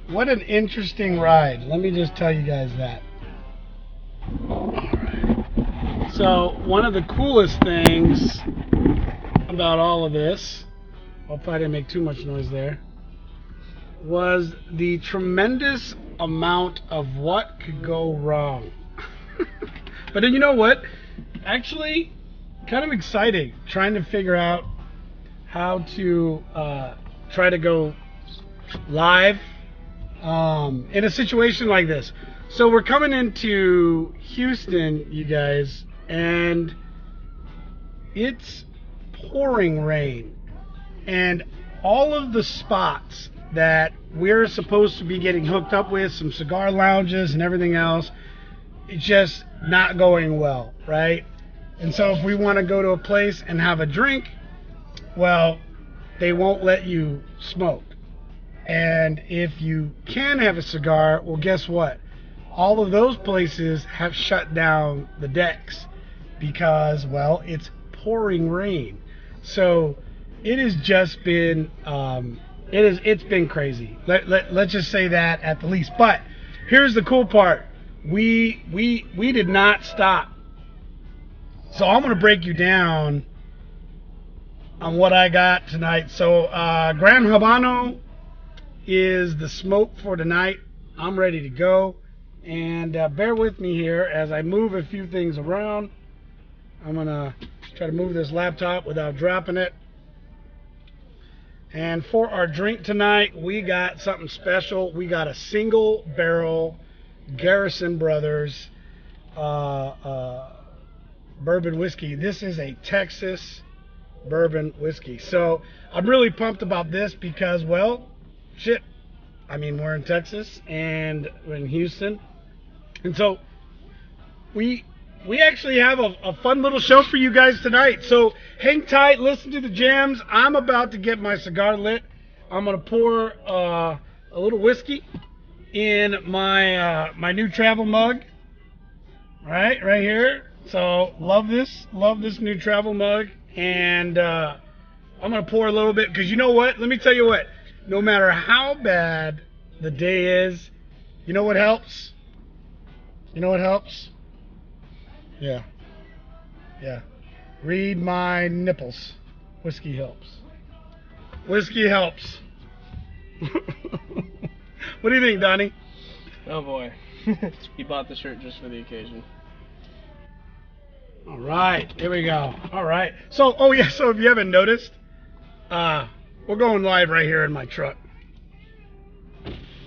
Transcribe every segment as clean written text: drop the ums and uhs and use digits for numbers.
What an interesting ride. Let me just tell you guys that. Alright. So, one of the coolest things about all of this, hope I didn't make too much noise there, was the tremendous amount of what could go wrong. But then you know what? Actually, kind of exciting trying to figure out how to try to go live in a situation like this. So we're coming into Houston, you guys, and it's pouring rain, and all of the spots that we're supposed to be getting hooked up with, some cigar lounges and everything else, it's just not going well, right? And so if we want to go to a place and have a drink, well, they won't let you smoke. And if you can have a cigar, well, guess what? All of those places have shut down the decks because, well, it's pouring rain. So it has just been, it's been crazy. Let's just say that at the least. But here's the cool part. We did not stop. So I'm going to break you down on what I got tonight. So Gran Habano is the smoke for tonight. I'm ready to go. And bear with me here as I move a few things around. I'm going to try to move this laptop without dropping it. And for our drink tonight, we got something special. We got a single barrel Garrison Brothers bourbon whiskey. This is a Texas bourbon whiskey. So I'm really pumped about this because, well, shit, I mean, we're in Texas and we're in Houston. And so we actually have a fun little show for you guys tonight. So hang tight, listen to the jams. I'm about to get my cigar lit. I'm going to pour a little whiskey in my new travel mug. Right here. So love this new travel mug. And I'm going to pour a little bit because you know what? Let me tell you what. No matter how bad the day is, you know what helps? You know what helps? Yeah. Read my nipples. Whiskey helps. Whiskey helps. What do you think, Donnie? Oh boy. He bought the shirt just for the occasion. All right, here we go. All right. So, oh yeah, so if you haven't noticed, we're going live right here in my truck.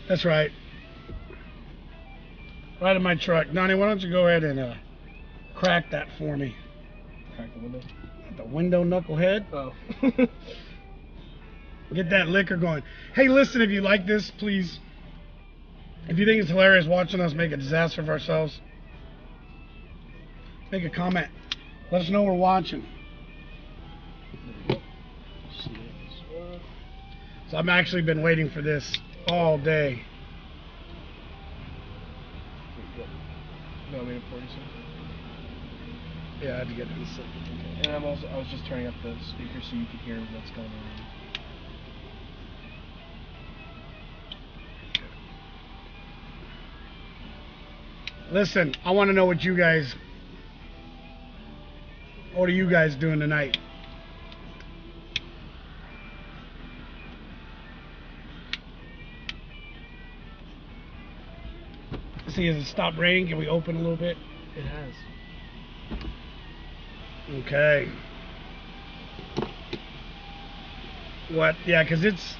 That's right. Right in my truck. Donnie, why don't you go ahead and crack that for me? Crack the window? The window, knucklehead. Oh. Get that liquor going. Hey, listen, if you like this, please, if you think it's hilarious watching us make a disaster of ourselves, make a comment. Let us know we're watching. So I've actually been waiting for this all day. You want me to pour you some? Yeah, I had to get this. Okay. And I was just turning up the speaker so you could hear what's going on. Listen, I want to know what are you guys doing tonight? See, has it stopped raining? Can we open a little bit? It has. Okay. What? Yeah, because it's...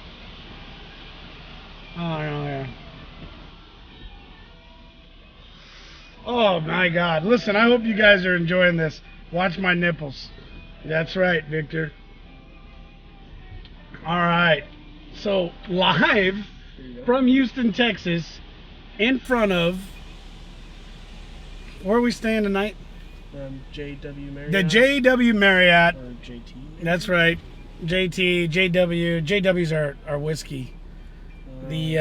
Oh, yeah. Oh, my God. Listen, I hope you guys are enjoying this. Watch my nipples. That's right, Victor. All right. So, live from Houston, Texas, in front of... Where are we staying tonight? JW Marriott. The JW Marriott. Or JT. That's right. JT, JW. JW's our whiskey. The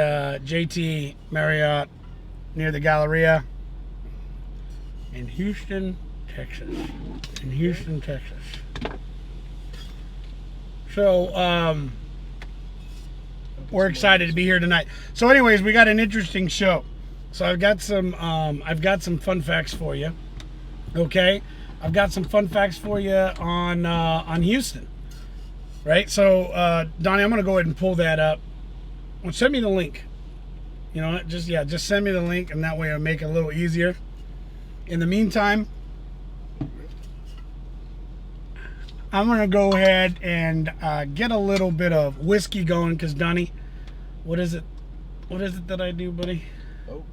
JT Marriott near the Galleria in Houston, Texas. In Houston, Texas. So, we're excited to be here tonight. So anyways, we got an interesting show. So I've got some fun facts for you. Okay? I've got some fun facts for you on Houston. Right? So Donnie, I'm going to go ahead and pull that up. Well, send me the link. You know, just send me the link, and that way it'll make it a little easier. In the meantime, I'm going to go ahead and get a little bit of whiskey going, because Donnie, what is it that I do, buddy? Oh.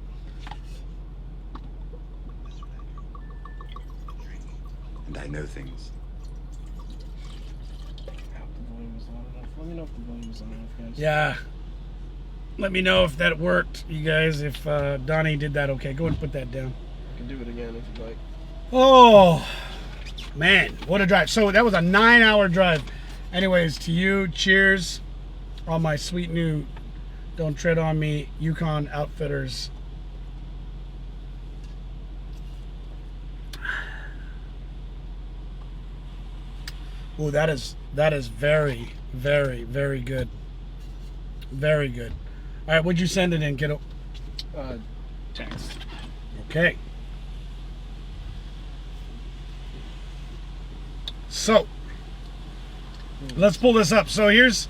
And I know things. I hope the volume is loud enough. Let me know if the volume is loud enough, guys. Yeah. Let me know if that worked, you guys, if Donnie did that okay. Go ahead and put that down. I can do it again if you'd like. Oh, man, what a drive. So that was a 9-hour drive. Anyways, to you, cheers. All my sweet new Don't Tread on Me Yukon Outfitters. Oh, that is very, very, very good. Very good. All right, what'd you send it in, kiddo? Text. Okay. So, let's pull this up. So here's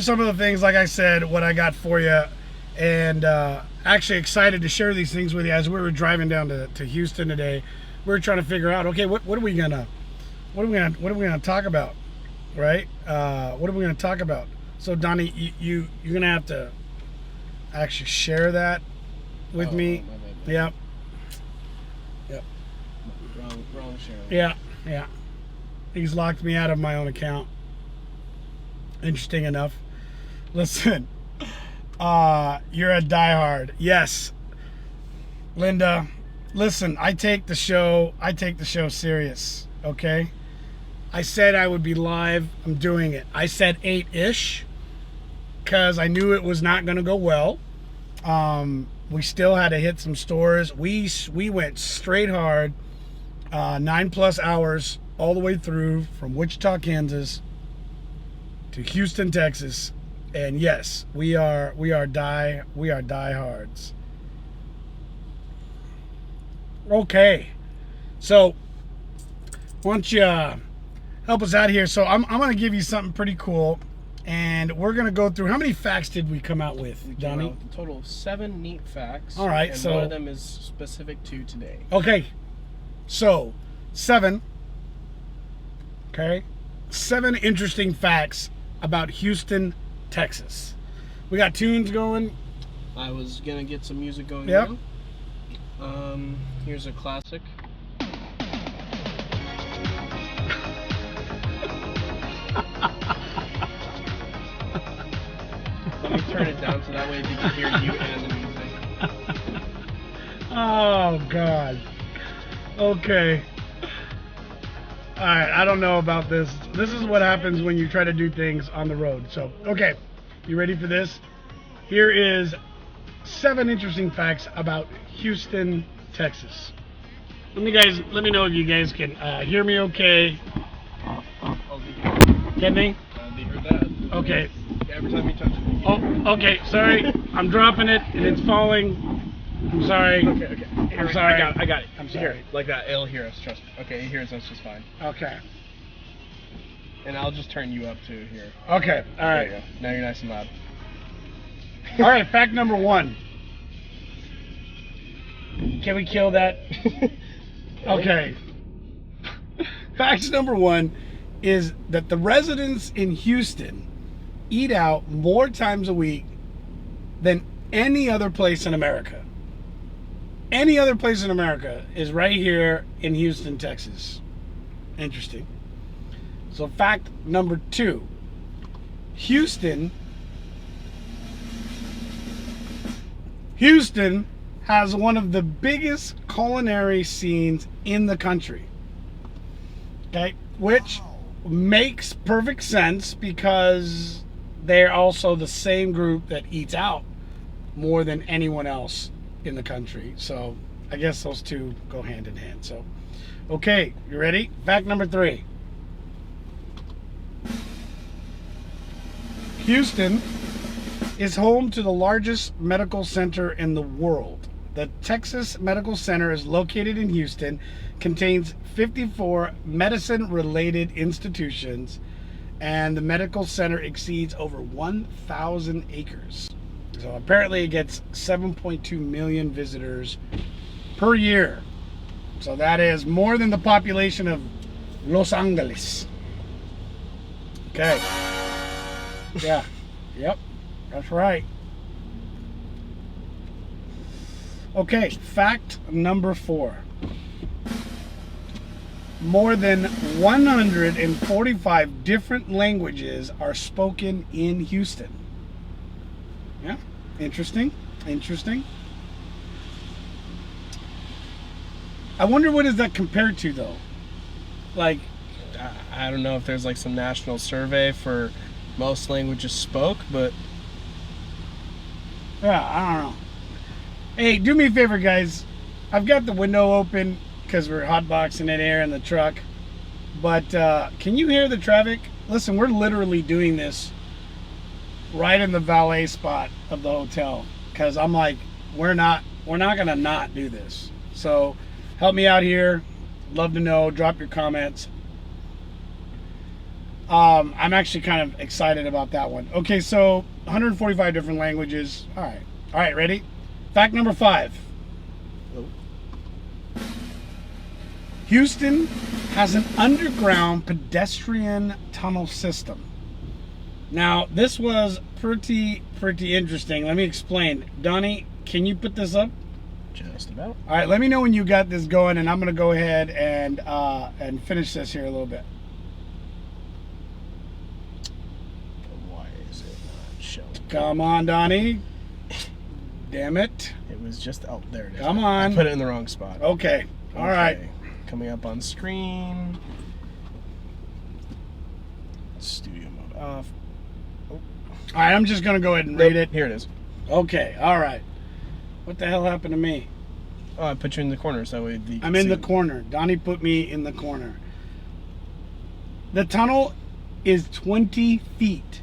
some of the things, like I said, what I got for you, and actually excited to share these things with you. As we were driving down to Houston today, we were trying to figure out, okay, what are we gonna talk about, right? What are we gonna talk about? So Donnie, you're gonna have to actually share that with me. My bad. Yep. Wrong share. Yeah. He's locked me out of my own account. Interesting enough. Listen, you're a diehard. Yes. Linda, listen, I take the show serious, okay? I said I would be live. I'm doing it. I said 8-ish because I knew it was not going to go well. We still had to hit some stores. We went straight hard, 9+ hours all the way through from Wichita, Kansas to Houston, Texas. And yes, we are diehards. Okay. So, why don't you help us out here? So I'm going to give you something pretty cool, and we're going to go through. How many facts did we come out with, Donnie? With a total of 7 neat facts. All right, and so one of them is specific to today. Okay, so 7. Okay, 7 interesting facts about Houston, Texas. We got tunes going. I was gonna get some music going. Yep. Now. Here's a classic. Let me turn it down so that way they can hear you and the music. Oh God. Okay. All right, I don't know about this. This is what happens when you try to do things on the road. So, okay, you ready for this? Here is 7 interesting facts about Houston, Texas. Let me know if you guys can hear me okay. Can they? They heard that. Okay. Every time you touch it. Oh, okay. Sorry, I'm dropping it and it's falling. I'm sorry. Okay. I'm sorry. I got it. I'm sorry. Here, like that. It'll hear us. Trust me. Okay, it hears us just fine. Okay. And I'll just turn you up to here. Okay. All There right. you go. Now you're nice and loud. All right. Fact number 1. Can we kill that? Okay. Fact number 1 is that the residents in Houston eat out more times a week than any other place in America. Any other place in America is right here in Houston, Texas. Interesting. So fact number 2. Houston has one of the biggest culinary scenes in the country. Okay, which makes perfect sense because they're also the same group that eats out more than anyone else in the country. So I guess those two go hand in hand. So, okay, you ready? Fact number 3. Houston is home to the largest medical center in the world. The Texas Medical Center is located in Houston, contains 54 medicine-related institutions, and the medical center exceeds over 1,000 acres. So apparently it gets 7.2 million visitors per year. So that is more than the population of Los Angeles. Okay. Yeah. Yep. That's right. Okay, fact number 4. More than 145 different languages are spoken in Houston. Yeah, interesting. Interesting. I wonder what is that compared to, though? Like, I don't know if there's like some national survey for most languages spoke, but yeah, I don't know. Hey, do me a favor, guys. I've got the window open because we're hotboxing it air in the truck. But can you hear the traffic? Listen, we're literally doing this right in the valet spot of the hotel because I'm like, we're not gonna not do this. So help me out here. Love to know. Drop your comments. I'm actually kind of excited about that one. Okay, so 145 different languages. All right, ready? Fact number 5. Houston has an underground pedestrian tunnel system. Now, this was pretty interesting. Let me explain. Donnie, can you put this up? just about. All right, let me know when you got this going, and I'm going to go ahead and finish this here a little bit. Why is it not showing? Come on, Donnie. Damn it. It was just, oh, there it is. Come on. I put it in the wrong spot. Okay. All right. Coming up on screen. Studio mode off. All right, I'm just going to go ahead and read it. Here it is. Okay, all right. What the hell happened to me? Oh, I put you in the corner so that way I'm in the corner. Donnie put me in the corner. The tunnel is 20 feet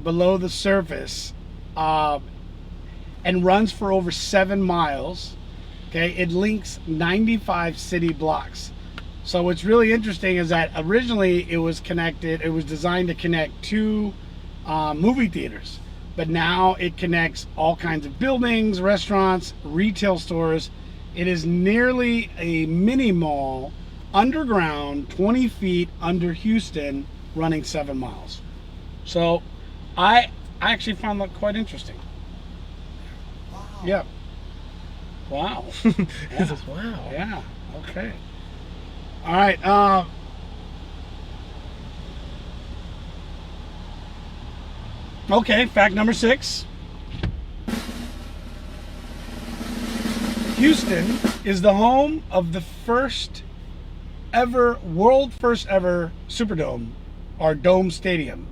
below the surface and runs for over 7 miles. Okay, it links 95 city blocks. So what's really interesting is that originally it was designed to connect 2 movie theaters. But now it connects all kinds of buildings, restaurants, retail stores. It is nearly a mini mall underground, 20 feet under Houston, running 7 miles. So I actually found that quite interesting. Wow. Yeah. Wow. Yeah. Wow. Yeah. Okay. All right. Okay, fact number 6. Houston is the home of the world first ever Superdome, or Dome Stadium.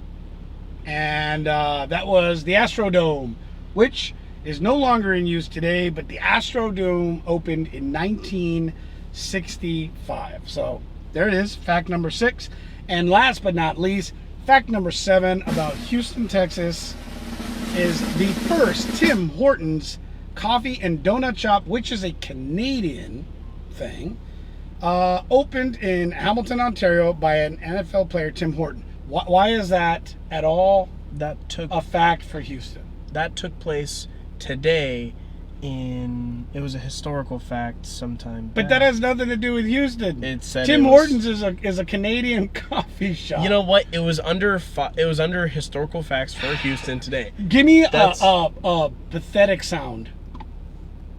And that was the Astrodome, which is no longer in use today, but the Astrodome opened in 1965. So there it is, fact number 6. And last but not least, fact number 7 about Houston, Texas is the first Tim Hortons coffee and donut shop, which is a Canadian thing, opened in Hamilton, Ontario by an NFL player, Tim Horton. Why is that at all a fact for Houston? That took place today it was a historical fact sometime back. But that has nothing to do with Houston. It said Tim Hortons is a Canadian coffee shop. You know what? It was under historical facts for Houston today. Give me a pathetic sound.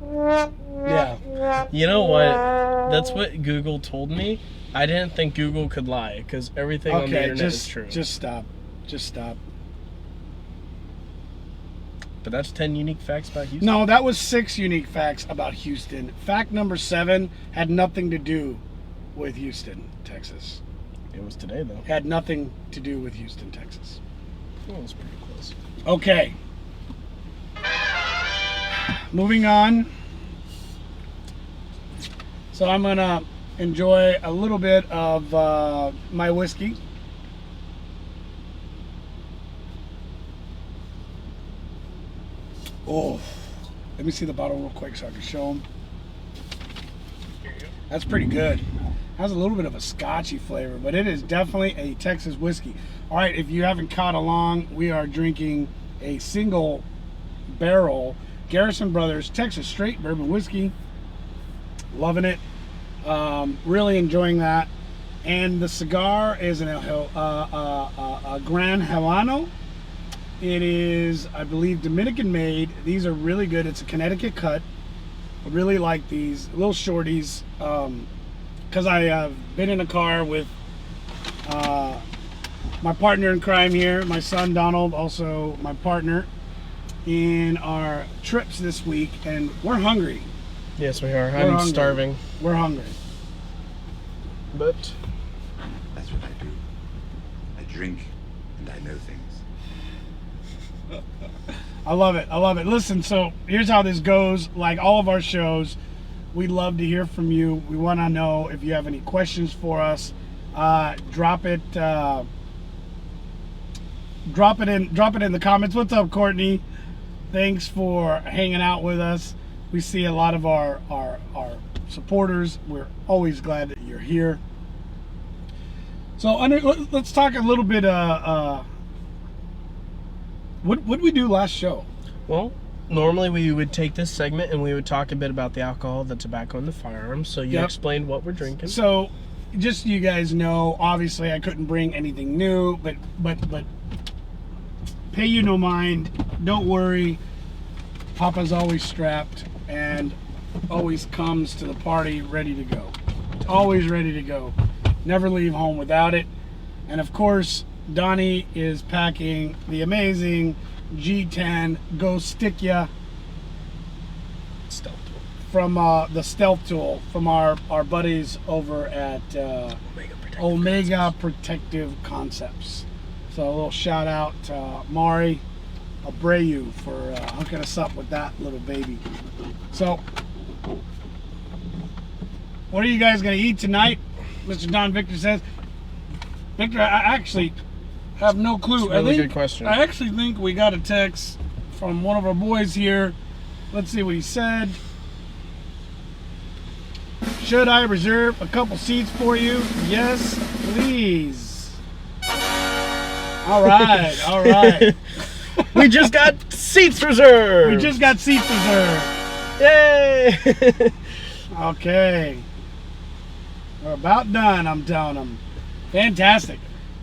Yeah. You know what? That's what Google told me. I didn't think Google could lie because everything on the internet is true. Just stop. Just stop. But that's 10 unique facts about Houston. No, that was 6 unique facts about Houston. Fact number 7 had nothing to do with Houston, Texas. It was today, though. Had nothing to do with Houston, Texas. Well, it was pretty close. Okay. Moving on. So I'm going to enjoy a little bit of my whiskey. Oh, let me see the bottle real quick so I can show them. That's pretty good. Has a little bit of a scotchy flavor, but it is definitely a Texas whiskey. All right, if you haven't caught along, we are drinking a single barrel Garrison Brothers Texas Straight Bourbon Whiskey. Loving it. Really enjoying that. And the cigar is a Gran Habano. It is, I believe, Dominican made. These are really good. It's a Connecticut cut. I really like these little shorties. Because I have been in a car with my partner in crime here, my son Donald, also my partner, in our trips this week, and we're hungry. Yes, we are. I'm starving. We're hungry. But That's what I do. I drink and I know things. I love it. I love it. Listen, so here's how this goes. Like all of our shows, we'd love to hear from you. We want to know if you have any questions for us. Drop it in the comments. What's up, Courtney? Thanks for hanging out with us. We see a lot of our supporters. We're always glad that you're here. So let's talk a little bit. What did we do last show? well, normally we would take this segment and we would talk a bit about the alcohol, the tobacco, and the firearms. So you explained what we're drinking. So, just so you guys know, obviously I couldn't bring anything new, but pay you no mind. Don't worry. Papa's always strapped and always comes to the party ready to go. Always ready to go. Never leave home without it. And of course, Donnie is packing the amazing G10 Go Stick Ya Stealth tool. from the Stealth Tool from our buddies over at Omega Protective Concepts. So a little shout out to Mari Abreu for hooking us up with that little baby. So, what are you guys going to eat tonight? Mr. Don Victor says. Victor, I actually have no clue. That's a really good question. I actually think we got a text from one of our boys here. Let's see what he said. Should I reserve a couple seats for you? Yes, please. All right, all right. We just got seats reserved. We just got seats reserved. Yay! Okay. We're about done, I'm telling them. Fantastic.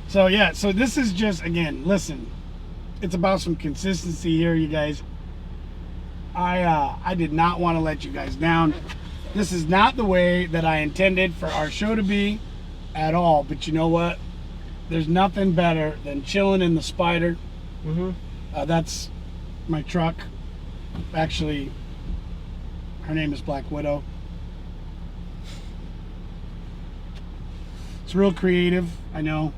So yeah, so this is just, again, listen, it's about some consistency here, you guys. I did not want to let you guys down. This is not the way that I intended for our show to be at all. But you know what? There's nothing better than chilling in the Spider. Mm-hmm. That's my truck. Actually, her name is Black Widow. It's real creative, I know.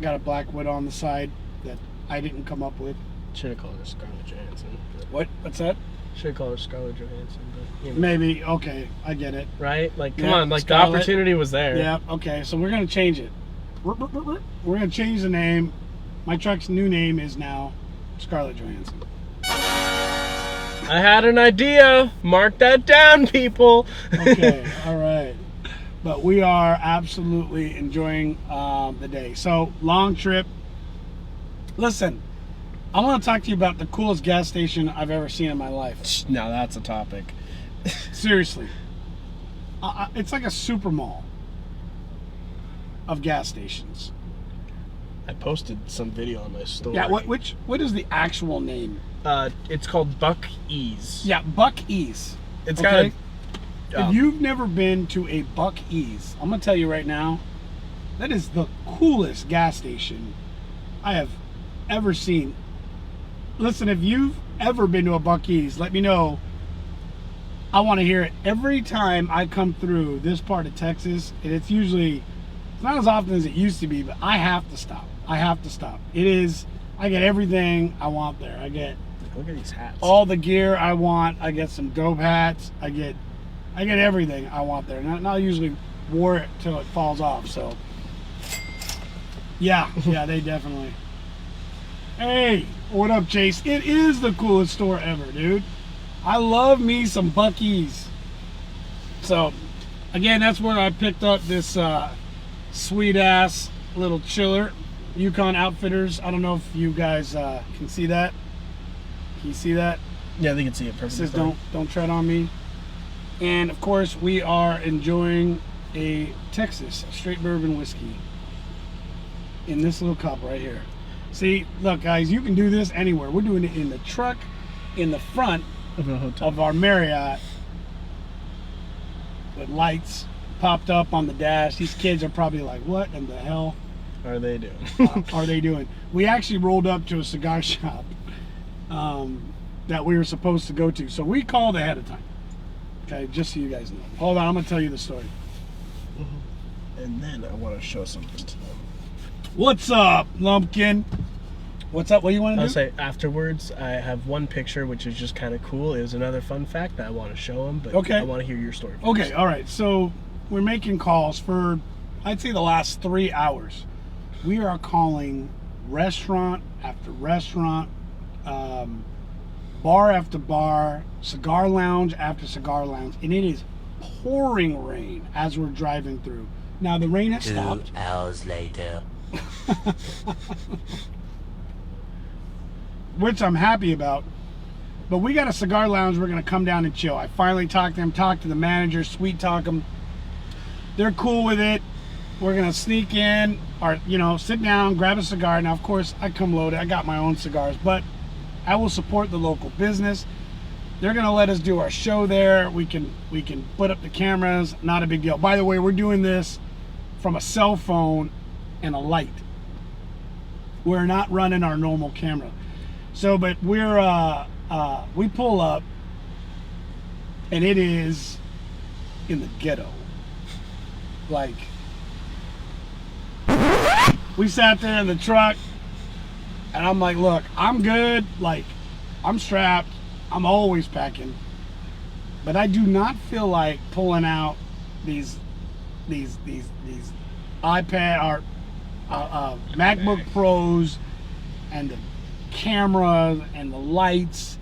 Got a Black Widow on the side that I didn't come up with. Should have called her Scarlett Johansson. What's that? Should have called her Scarlett Johansson. But, you know. Maybe, okay, I get it. Right? Like, come Yeah, on, like Scarlett. the opportunity was there. Yeah, okay, so we're going to change it. We're going to change the name. My truck's new name is now Scarlett Johansson. I had an idea. Mark that down, people. Okay, all right. But we are absolutely enjoying the day. So, long trip. Listen, I want to talk to you about the coolest gas station I've ever seen in my life. Now that's a topic. Seriously. It's like a super mall of gas stations. I posted some video on my story. Yeah, what is the actual name? It's called Buck Ease. Yeah, Buck Ease. It's Okay? got If you've never been to a Buck Ease, I'm going to tell you right now, that is the coolest gas station I have ever seen. Listen, if you've ever been to a Buck Ease, let me know. I want to hear it every time I come through this part of Texas. And it's not as often as it used to be, but I have to stop. I have to stop. I get everything I want there. I get Look at these hats. all the gear I want. I get some dope hats. I get everything I want there. And I usually wore it till it falls off. So yeah, they definitely. Hey, what up, Chase? It is the coolest store ever, dude. I love me some Buc-ee's. So, again, that's where I picked up this sweet-ass little chiller. Yukon Outfitters. I don't know if you guys can see that. Can you see that? Yeah, they can see it perfectly. It says don't tread on me. And of course we are enjoying a Texas straight bourbon whiskey in this little cup right here. See, look guys, you can do this anywhere. We're doing it in the truck, in the front of our Marriott with lights popped up on the dash. These kids are probably like, what in the hell are they doing? We actually rolled up to a cigar shop that we were supposed to go to. So we called ahead of time. Okay, just so you guys know. Hold on, I'm going to tell you the story. And then I want to show something to them. What's up, Lumpkin? What's up? What do you want to do? I'll say afterwards, I have one picture which is just kind of cool. It was another fun fact that I want to show them, but okay. I want to hear your story first. Okay, all right. So we're making calls for, I'd say, the last 3 hours. We are calling restaurant after restaurant, bar after bar, cigar lounge after cigar lounge, and it is pouring rain as we're driving through. Now the rain has stopped. 2 hours later. Which I'm happy about. But we got a cigar lounge we're going to come down and chill. I finally talked to them, talked to the manager, sweet talk them. They're cool with it. We're going to sneak in or, you know, sit down, grab a cigar. Now, of course, I come loaded. I got my own cigars, but I will support the local business. They're going to let us do our show there. We can put up the cameras. Not a big deal. By the way, we're doing this from a cell phone and a light. We're not running our normal camera. So, but we're we pull up, and it is in the ghetto. Like, we sat there in the truck, and I'm like, look, I'm good. Like, I'm strapped. I'm always packing, but I do not feel like pulling out these iPad or MacBook Pros and the cameras and the lights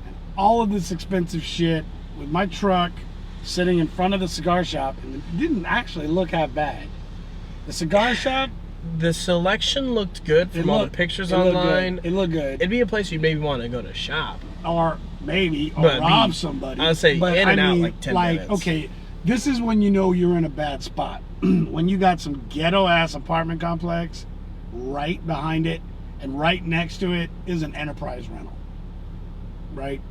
and all of this expensive shit with my truck sitting in front of the cigar shop, and it didn't actually look that bad. The cigar shop, the selection looked good from all the pictures online. It looked good. It'd be a place you maybe want to go to shop. Or maybe rob somebody. I'd say but in and out like 10 minutes. Okay, this is when you know you're in a bad spot. When you got some ghetto ass apartment complex right behind it, and right next to it is an enterprise rental. Right?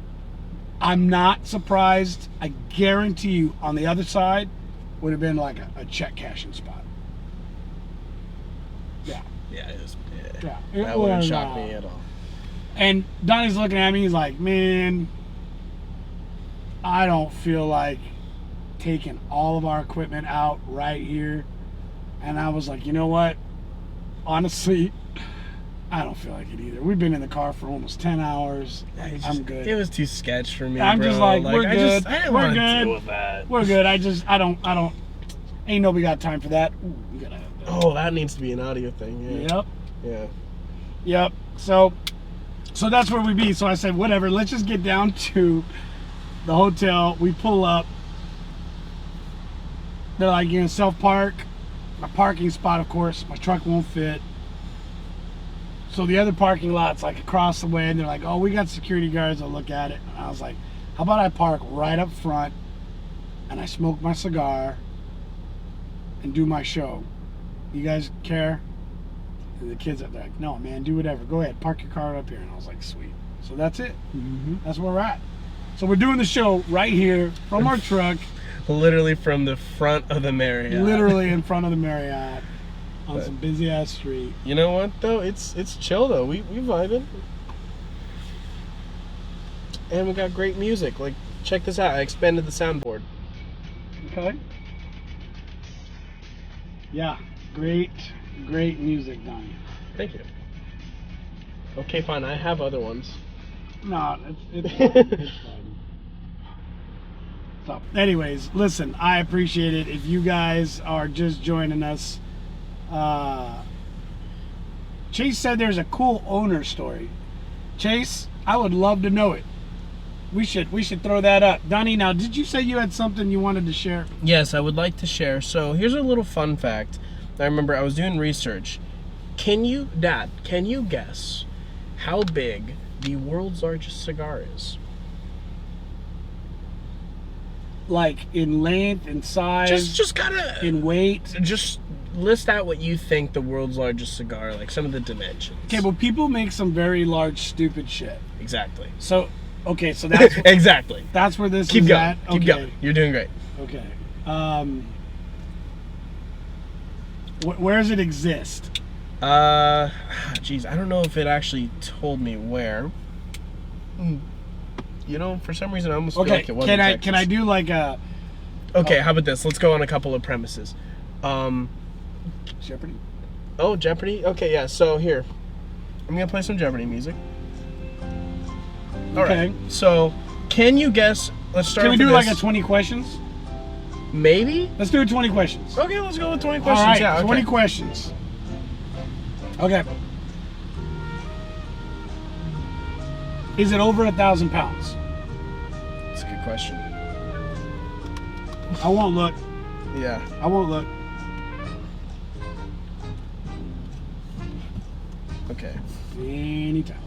I'm not surprised. I guarantee you on the other side would have been like a check cashing spot. Yeah. Yeah, it was. Yeah. That wouldn't shock me at all. And Donnie's looking at me, he's like, man, I don't feel like taking all of our equipment out right here. And I was like, you know what? Honestly, I don't feel like it either. We've been in the car for almost 10 hours. I'm good. It was too sketch for me, I'm bro. just like, we're good. I didn't we're want good. to deal with that. We're good. I don't, ain't nobody got time for that. Ooh, we gotta have that. Oh, that needs to be an audio thing. Yeah. Yep. Yeah. Yep. So that's where we be. So I said, whatever, let's just get down to the hotel. We pull up. They're like, you're gonna self-park. My parking spot, of course, my truck won't fit. So the other parking lot's like across the way, and they're like, oh, we got security guards, I'll look at it. And I was like, how about I park right up front and I smoke my cigar and do my show? You guys care? And the kids are like, no, man, do whatever. Go ahead, park your car up here. And I was like, sweet. So that's it. That's where we're at. So we're doing the show right here from our truck. Literally from the front of the Marriott. Literally in front of the Marriott on some busy ass street. You know what though? It's chill though. We vibing. And we got great music. Like, check this out. I expanded the soundboard. Okay. Yeah. Great music, Donnie. Thank you. Okay, fine. I have other ones. No, it's fine. So, anyways, listen, I appreciate it. If you guys are just joining us, Chase said there's a cool owner story. Chase, I would love to know it. We should throw that up. Donnie, now did you say you had something you wanted to share? Yes, I would like to share. So here's a little fun fact. I remember I was doing research. Dad, can you guess how big the world's largest cigar is? Like in length, in size, just gotta in weight. Just list out what you think the world's largest cigar, like some of the dimensions. Okay, well, people make some very large, stupid shit. Exactly. So, okay, so that's exactly. That's where this Keep is going. at. Okay. Keep going. You're doing great. Okay. Where does it exist? Geez, I don't know if it actually told me where. You know, for some reason I almost feel like it wasn't Texas. Can I do like a... Okay, how about this? Let's go on a couple of premises. Jeopardy? Oh, Jeopardy? Okay, yeah, so here. I'm gonna play some Jeopardy music. Okay. Alright, so can you guess, let's start Can we do this. like a 20 questions? Maybe? Let's do 20 questions. Okay, let's go with 20 questions. All right, yeah, okay. 20 questions. Okay. Is it over 1,000 pounds? That's a good question. I won't look. Yeah. I won't look. Okay. Anytime.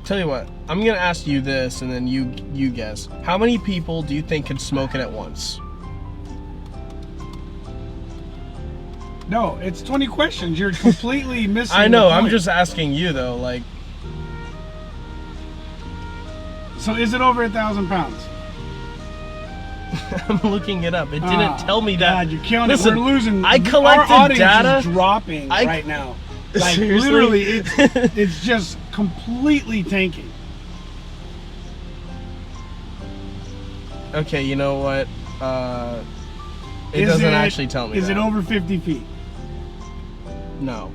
Tell you what, I'm gonna ask you this, and then you guess. How many people do you think could smoke it at once? No, it's 20 questions. You're completely missing. I know. the point. I'm just asking you though. Like, so is it over 1,000 pounds? I'm looking it up. It didn't tell me that. God, you're killing Listen, it. We're losing. I collected our audience data. Is dropping right now. Like Seriously? literally, it's just completely tanking. Okay, you know what? It doesn't actually tell me. Is it over 50 feet? No.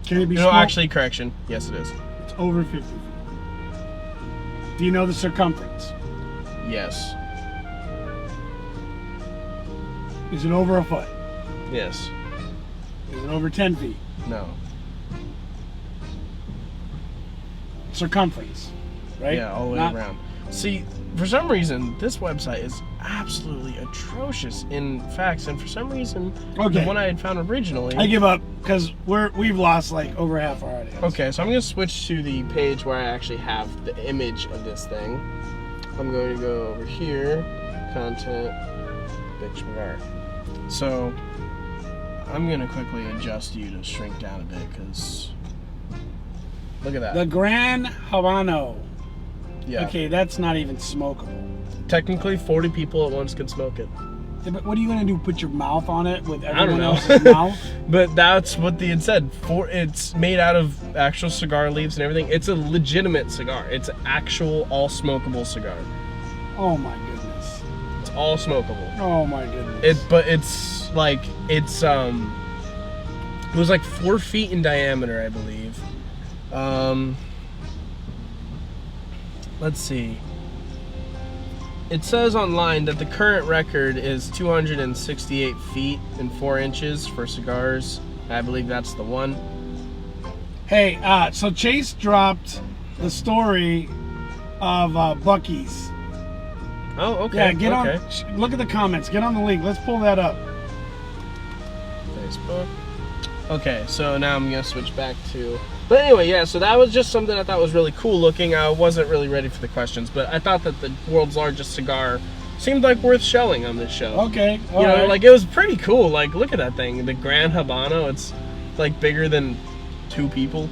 Can it be? No, small? actually, correction. Yes, it is. It's over 50 feet. Do you know the circumference? Yes. Is it over a foot? Yes. Is it over 10 feet? No. Circumference, right? Yeah, all the way around. See, for some reason, this website is absolutely atrocious in facts, and for some reason, the one I had found originally... I give up, because we've lost like over half our audience. Okay, so I'm going to switch to the page where I actually have the image of this thing. I'm going to go over here, content, bitch cigar. So, I'm going to quickly adjust you to shrink down a bit, because... Look at that. The Gran Habano. Yeah. Okay, that's not even smokable. Technically, 40 people at once can smoke it. Yeah, but what are you going to do? Put your mouth on it with I don't everyone know. else's mouth? But that's what they had said. It's made out of actual cigar leaves and everything. It's a legitimate cigar. It's an actual all smokable cigar. Oh my goodness. It's all smokable. Oh my goodness. It was like 4 feet in diameter, I believe. Let's see. It says online that the current record is 268 feet and 4 inches for cigars. I believe that's the one. Hey, so Chase dropped the story of Buc-ee's. Oh, okay. Yeah, get on. Look at the comments. Get on the link. Let's pull that up. Facebook. Okay, so now I'm gonna switch back to. But anyway, yeah. So that was just something I thought was really cool looking. I wasn't really ready for the questions, but I thought that the world's largest cigar seemed like worth showing on this show. Okay. You know, like it was pretty cool. Like, look at that thing, the Gran Habano. It's like bigger than 2 people.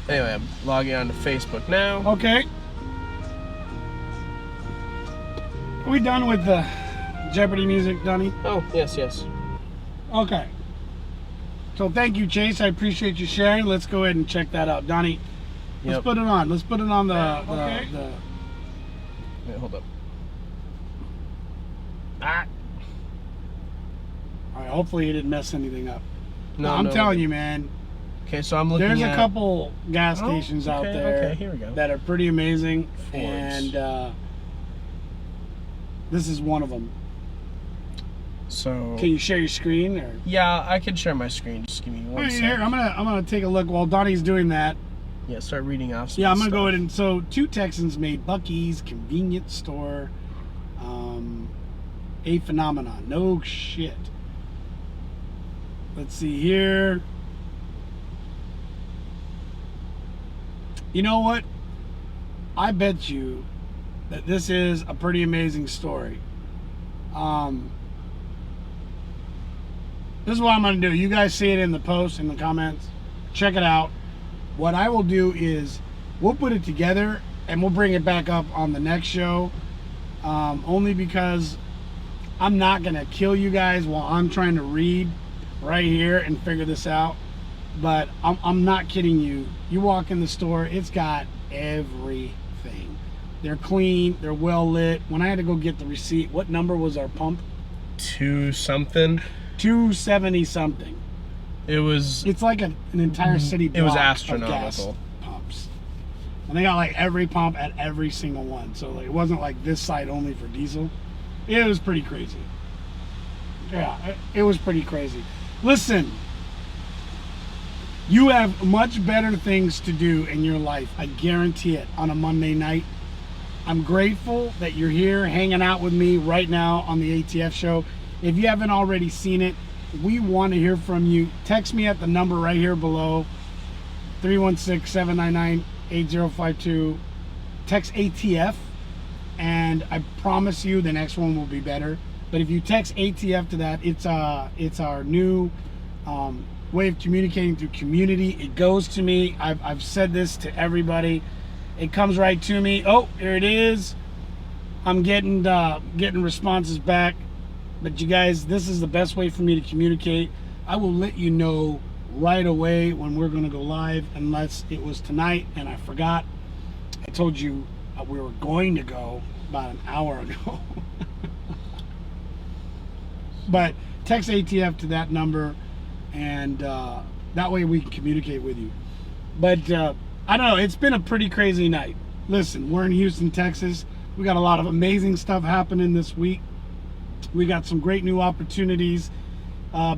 Anyway, I'm logging on to Facebook now. Okay. Are we done with the Jeopardy music, Donnie? Oh, yes, yes. Okay. So thank you, Chase. I appreciate you sharing. Let's go ahead and check that out. Donnie, let's put it on. Let's put it on the Wait, hold up. All right, hopefully he didn't mess anything up. No, I'm telling you, man. Okay, so I'm looking There's a couple gas stations out there here we go. that are pretty amazing. Fords. And this is one of them. So Can you share your screen? Or? yeah, I can share my screen. Just give me one Right, second. here, I'm gonna take a look while Donnie's doing that. Yeah, start reading off some Yeah, I'm of gonna the go stuff. ahead and so 2 Texans made Buc-ee's convenience store a phenomenon. No shit. Let's see here. You know what? I bet you that this is a pretty amazing story. This is what I'm going to do. You guys see it in the post, in the comments. Check it out. What I will do is we'll put it together and we'll bring it back up on the next show. Only because I'm not going to kill you guys while I'm trying to read right here and figure this out. But I'm not kidding you. You walk in the store, it's got everything. They're clean, they're well lit. When I had to go get the receipt, what number was our pump? 2 something. 270 something. It was. It's like an entire city block It was of gas astronomical. pumps. And they got like every pump at every single one. So like, it wasn't like this site only for diesel. It was pretty crazy. Yeah, it was pretty crazy. Listen, you have much better things to do in your life. I guarantee it, on a Monday night. I'm grateful that you're here hanging out with me right now on the ATF show. If you haven't already seen it, we want to hear from you. Text me at the number right here below, 316-799-8052. Text ATF, and I promise you the next one will be better. But if you text ATF to that, it's our new way of communicating through community. It goes to me. I've said this to everybody. It comes right to me. Oh, here it is. I'm getting responses back. But you guys, this is the best way for me to communicate. I will let you know right away when we're going to go live, unless it was tonight and I forgot. I told you we were going to go about an hour ago. But text ATF to that number, and that way we can communicate with you. But I don't know, it's been a pretty crazy night. Listen, we're in Houston, Texas. We got a lot of amazing stuff happening this week. We got some great new opportunities.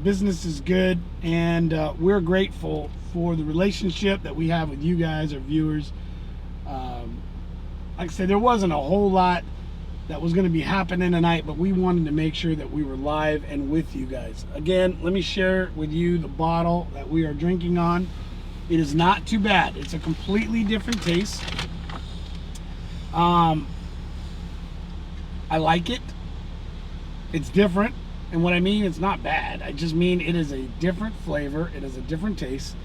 Business is good, and we're grateful for the relationship that we have with you guys, our viewers. Like I said, there wasn't a whole lot that was going to be happening tonight, but we wanted to make sure that we were live and with you guys. Again, let me share with you the bottle that we are drinking on. It is not too bad. It's a completely different taste. I like it. It's different, and what I mean, it's not bad. I just mean it is a different flavor. It is a different taste.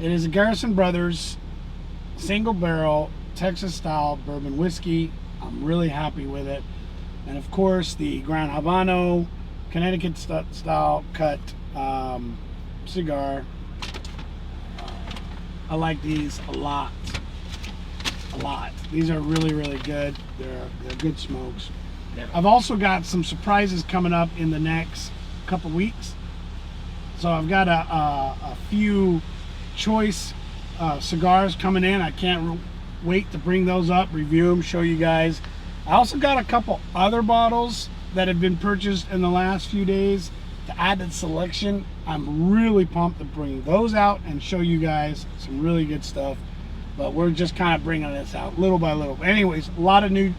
It is a Garrison Brothers single barrel Texas style bourbon whiskey. I'm really happy with it. And of course, the Grand Habano Connecticut style cut cigar. I like these a lot. These are really, really good. They're good smokes. I've also got some surprises coming up in the next couple weeks. So I've got a few choice cigars coming in. I can't wait to bring those up, review them, show you guys. I also got a couple other bottles that have been purchased in the last few days to add to the selection. I'm really pumped to bring those out and show you guys some really good stuff. But we're just kind of bringing this out little by little. But anyways, a lot of new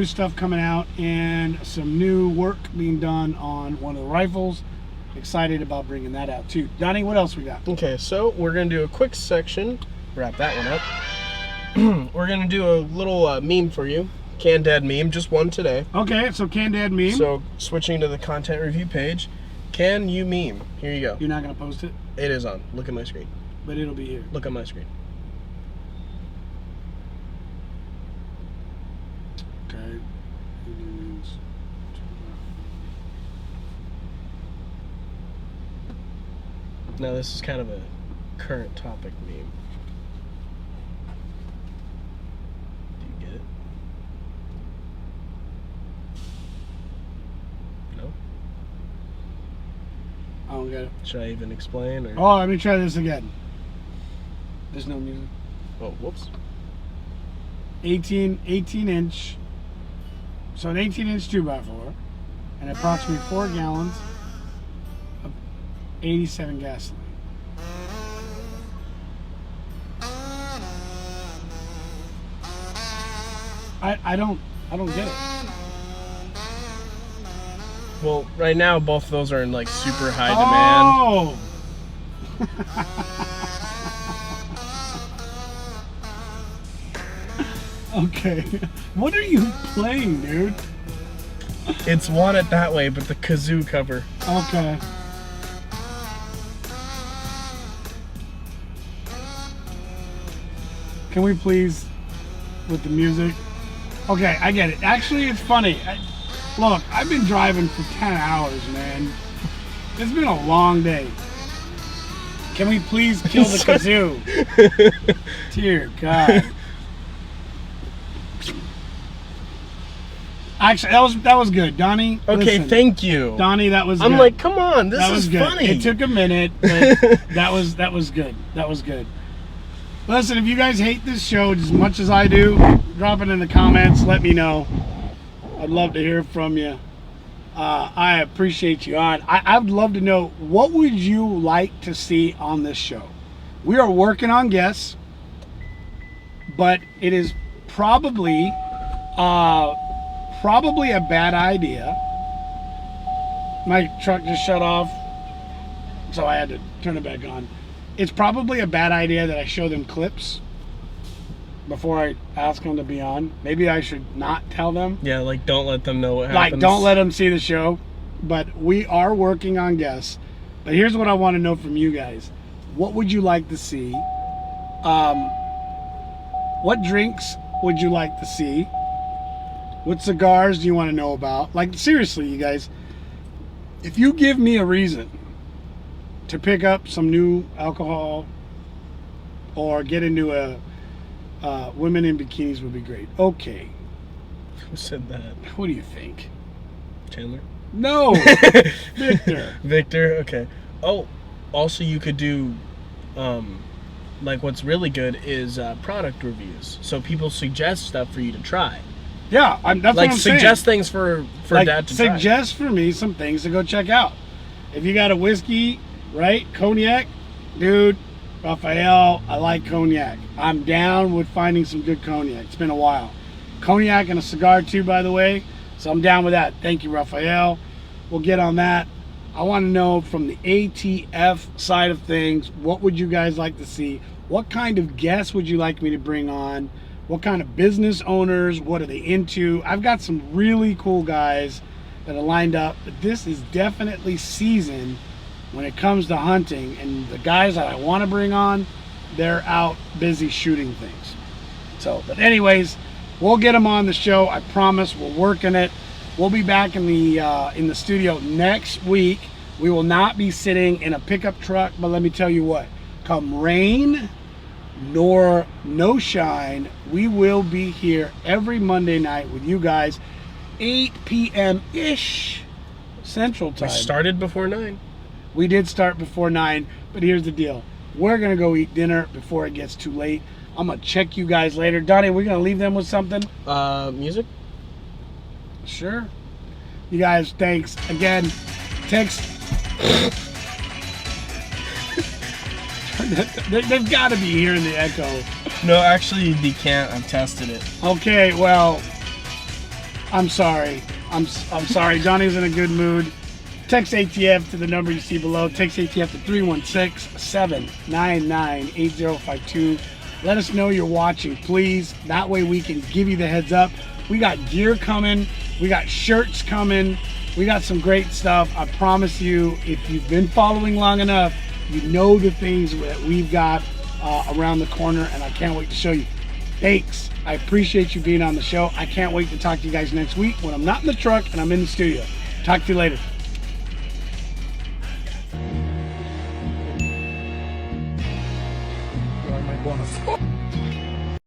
stuff coming out, and some new work being done on one of the rifles. Excited about bringing that out too. Donnie, what else we got? Okay, so we're gonna do a quick section. Wrap that one up. We're gonna do a little meme for you. Canned Dead meme, just one today. Okay, so Canned Dead meme. So switching to the content review page. Can you meme? Here you go. You're not gonna post it, It is on. Look at my screen. but it'll be here. Look at my screen. Okay. Now this is kind of a current topic meme. Do you get it? No? I don't get it. Should I even explain, or? Oh, let me try this again. There's no music. Oh, whoops. 18 inch. So an 18 inch 2x4. and approximately 4 gallons of 87 gasoline. I don't get it. Well, right now both of those are in like super high demand. Oh. Okay. What are you playing, dude? It's Want It That Way, but the kazoo cover. Okay. Can we please, with the music? Okay, I get it. Actually, it's funny. Look, I've been driving for 10 hours, man. It's been a long day. Can we please kill the kazoo? Dear God. Actually, that was good, Donnie. Okay, listen, thank you, Donnie. That was. I'm good. like, come on, this that was is good. funny. It took a minute, but that was good. That was good. Listen, if you guys hate this show as much as I do, drop it in the comments. Let me know. I'd love to hear from you. I appreciate you on. I would love to know, what would you like to see on this show? We are working on guests, but it is probably a bad idea. My truck just shut off, so I had to turn it back on. It's probably a bad idea that I show them clips before I ask them to be on. Maybe I should not tell them. Yeah, like don't let them know what happens. Like, don't let them see the show. But we are working on guests. But here's what I want to know from you guys. What would you like to see? What drinks would you like to see? What cigars do you want to know about? Like, seriously, you guys, if you give me a reason to pick up some new alcohol or get into a women in bikinis would be great. Okay. Who said that? What do you think? Chandler? No. Victor. Victor, okay. Oh, also you could do, like what's really good is product reviews. So people suggest stuff for you to try. Yeah, that's like what I'm suggest saying. things for like, Dad to try. Suggest for me some things to go check out. If you got a whiskey, right? Cognac, dude, Raphael, I like cognac. I'm down with finding some good cognac. It's been a while. Cognac and a cigar too, by the way. So I'm down with that. Thank you, Raphael. We'll get on that. I want to know from the ATF side of things, what would you guys like to see? What kind of guests would you like me to bring on? What kind of business owners? What are they into? I've got some really cool guys that are lined up. But this is definitely season when it comes to hunting. And the guys that I want to bring on, they're out busy shooting things. So, but anyways, we'll get them on the show. I promise. We're working it. We'll be back in the studio next week. We will not be sitting in a pickup truck, but let me tell you what, come rain nor no shine, we will be here every Monday night with you guys, 8 p.m.-ish Central Time. We started before 9. We did start before 9, but here's the deal. We're going to go eat dinner before it gets too late. I'm going to check you guys later. Donnie, we're going to leave them with something? Music? Sure. You guys, thanks. Again, text. They've got to be hearing the echo. No, actually, they can't. I've tested it. Okay, well, I'm sorry. I'm sorry. Donnie's in a good mood. Text ATF to the number you see below. Text ATF to 316-799-8052. Let us know you're watching, please. That way we can give you the heads up. We got gear coming. We got shirts coming. We got some great stuff. I promise you, if you've been following long enough, you know the things that we've got around the corner, and I can't wait to show you. Thanks. I appreciate you being on the show. I can't wait to talk to you guys next week when I'm not in the truck and I'm in the studio. Talk to you later.